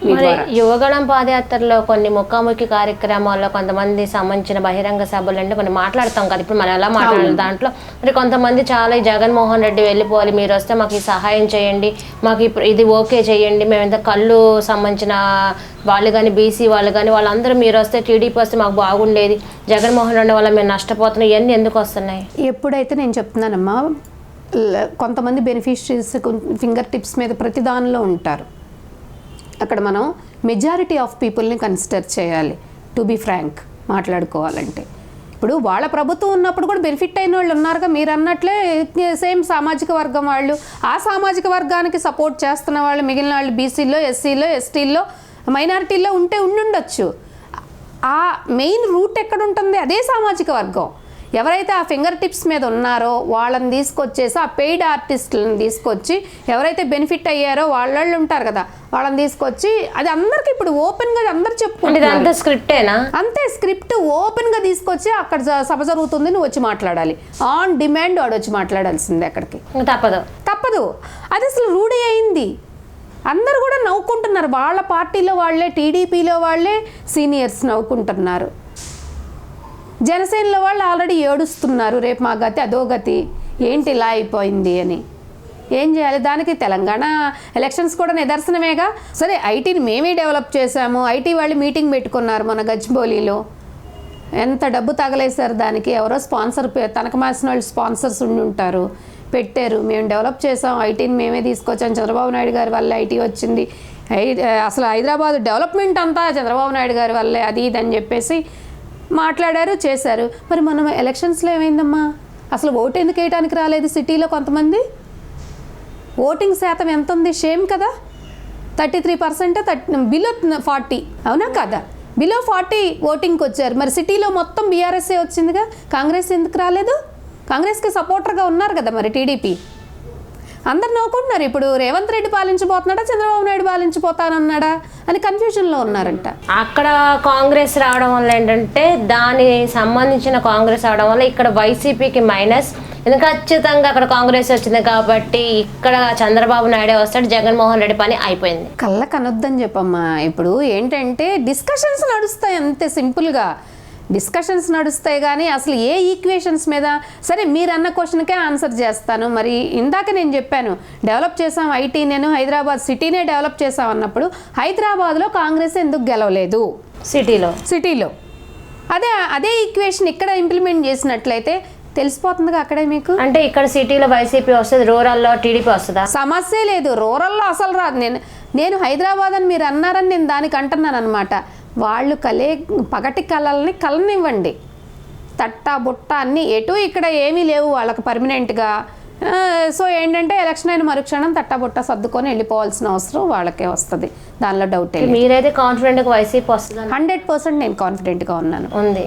మరి యువగళం పాదయాత్రలో కొన్ని ముఖాముఖి కార్యక్రమాల్లో కొంతమంది సంబంధించిన బహిరంగ సభలు అంటే కొన్ని మాట్లాడతాం కదా, ఇప్పుడు మనం ఎలా మాట్లాడాలి దాంట్లో మరి కొంతమంది చాలా జగన్మోహన్ రెడ్డి వెళ్ళిపోవాలి, మీరు వస్తే మాకు ఈ సహాయం చేయండి, మాకు ఇది ఓకే చేయండి, మేము ఎంత కళ్ళు సంబంధించిన వాళ్ళు కానీ బీసీ వాళ్ళు కానీ వాళ్ళందరూ మీరు వస్తే టీడీపీ వస్తే మాకు బాగుండేది, జగన్మోహన్ రెడ్డి వల్ల మేము నష్టపోతున్నాం, ఇవన్నీ ఎందుకు వస్తున్నాయి? ఎప్పుడైతే నేను చెప్తున్నానమ్మా, కొంతమంది బెనిఫిషరీస్ ఫింగర్ టిప్స్ మీద ప్రతి దానిలో ఉంటారు. అక్కడ మనం మెజారిటీ ఆఫ్ పీపుల్ని కన్సిడర్ చేయాలి. టు బీ ఫ్రాంక్ మాట్లాడుకోవాలంటే ఇప్పుడు వాళ్ళ ప్రభుత్వం ఉన్నప్పుడు కూడా బెనిఫిట్ అయిన వాళ్ళు ఉన్నారుగా, మీరు అన్నట్లే సేమ్ సామాజిక వర్గం వాళ్ళు, ఆ సామాజిక వర్గానికి సపోర్ట్ చేస్తున్న వాళ్ళు మిగిలిన వాళ్ళు బీసీలో, ఎస్సీలో, ఎస్టీల్లో, మైనారిటీల్లో ఉండుండొచ్చు. ఆ మెయిన్ రూట్ ఎక్కడ ఉంటుంది? అదే సామాజిక వర్గం. ఎవరైతే ఆ ఫింగర్ టిప్స్ మీద ఉన్నారో వాళ్ళని తీసుకొచ్చేసి ఆ పెయిడ్ ఆర్టిస్టులను తీసుకొచ్చి ఎవరైతే బెనిఫిట్ అయ్యారో వాళ్ళు ఉంటారు కదా, వాళ్ళని తీసుకొచ్చి అది అందరికి ఇప్పుడు ఓపెన్గా అందరు చెప్పుకుంటారు. స్క్రిప్టేనా? అంతే, స్క్రిప్ట్ ఓపెన్గా తీసుకొచ్చి అక్కడ సభ జరుగుతుంది, నువ్వు వచ్చి మాట్లాడాలి, ఆన్ డిమాండ్ వాడు వచ్చి మాట్లాడాల్సిందే. అక్కడికి తప్పదు. అది అసలు రూఢి అయింది. అందరు కూడా నవ్వుకుంటున్నారు, వాళ్ళ పార్టీలో వాళ్ళే, టీడీపీలో వాళ్ళే సీనియర్స్ నవ్వుకుంటున్నారు. జనసేనలో వాళ్ళు ఆల్రెడీ ఏడుస్తున్నారు, రేపు మా గతి అదో గతి, ఏంటి ఇలా అయిపోయింది అని. ఏం చేయాలి? దానికి తెలంగాణ ఎలక్షన్స్ కూడా నిదర్శనమేగా. సరే, ఐటీని మేమే డెవలప్ చేశాము, ఐటీ వాళ్ళు మీటింగ్ పెట్టుకున్నారు మన గచ్చిబౌలిలో, ఎంత డబ్బు తగలేశారు దానికి. ఎవరో స్పాన్సర్, తనకు మాసిన వాళ్ళు స్పాన్సర్స్ ఉండి ఉంటారు, పెట్టారు. మేము డెవలప్ చేసాం, ఐటీని మేమే తీసుకొచ్చాం, చంద్రబాబు నాయుడు గారి వల్ల ఐటీ వచ్చింది, అసలు హైదరాబాద్ డెవలప్మెంట్ అంతా చంద్రబాబు నాయుడు గారి వల్లే, అది ఇది అని చెప్పేసి మాట్లాడారు, చేశారు. మరి మనం ఎలక్షన్స్లో ఏమైందమ్మా? అసలు ఓటు ఎందుకు వేయడానికి రాలేదు సిటీలో కొంతమంది? ఓటింగ్ శాతం ఎంత ఉంది? షేమ్ కదా. 33%, బిలో 40, అవునా కదా? బిలో 40 ఓటింగ్కి వచ్చారు. మరి సిటీలో మొత్తం బీఆర్ఎస్ఏ వచ్చిందిగా, కాంగ్రెస్ ఎందుకు రాలేదు? కాంగ్రెస్కి సపోర్టర్గా ఉన్నారు కదా మరి టీడీపీ. అందరు నవ్వుకుంటున్నారు. ఇప్పుడు రేవంత్ రెడ్డి పాలించబోతున్నాడా, చంద్రబాబు నాయుడు పాలించబోతానన్నాడా అని కన్ఫ్యూజన్లో ఉన్నారంట. అక్కడ కాంగ్రెస్ రావడం వల్ల ఏంటంటే దానికి సంబంధించిన కాంగ్రెస్ రావడం వల్ల ఇక్కడ వైసీపీకి మైనస్, ఎందుకంటే ఖచ్చితంగా అక్కడ కాంగ్రెస్ వచ్చింది కాబట్టి ఇక్కడ చంద్రబాబు నాయుడే వస్తాడు, జగన్మోహన్ రెడ్డి పని అయిపోయింది. కళ్ళ కనొద్దని చెప్పమ్మా. ఇప్పుడు ఏంటంటే డిస్కషన్స్ నడుస్తాయి, అంతే సింపుల్గా డిస్కషన్స్ నడుస్తాయి. కానీ అసలు ఏ ఈక్వేషన్స్ మీద? సరే, మీరు అన్న క్వశ్చన్కే ఆన్సర్ చేస్తాను. మరి ఇందాక నేను చెప్పాను, డెవలప్ చేసాం ఐటీ, నేను హైదరాబాద్ సిటీనే డెవలప్ చేసాం అన్నప్పుడు హైదరాబాద్లో కాంగ్రెస్ ఎందుకు గెలవలేదు? సిటీలో అదే ఈక్వేషన్ ఇక్కడ ఇంప్లిమెంట్ చేసినట్లయితే తెలిసిపోతుందిగా అక్కడే మీకు. అంటే ఇక్కడ సిటీలో వైసీపీ వస్తుంది, రూరల్లో టీడీపీ వస్తుందా? సమస్య లేదు, రూరల్లో అసలు రాదు. నేను హైదరాబాద్ అని మీరు అన్నారని నేను దానికి అంటున్నాను అనమాట. వాళ్ళు పగటి కళల్ని కలనివ్వండి, తట్టా బుట్ట అన్నీ ఎటు ఇక్కడ ఏమీ లేవు వాళ్ళకి పర్మనెంట్గా. సో ఏంటంటే ఎలక్షన్ అయిన మరుక్షణం తట్టబుట్ట సర్దుకొని వెళ్ళిపోవాల్సిన అవసరం వాళ్ళకే వస్తుంది, దానిలో డౌట్. మీరైతే కాన్ఫిడెంట్గా వైసీపీ వస్తుంది? 100% నేను కాన్ఫిడెంట్గా ఉన్నాను. ఉంది.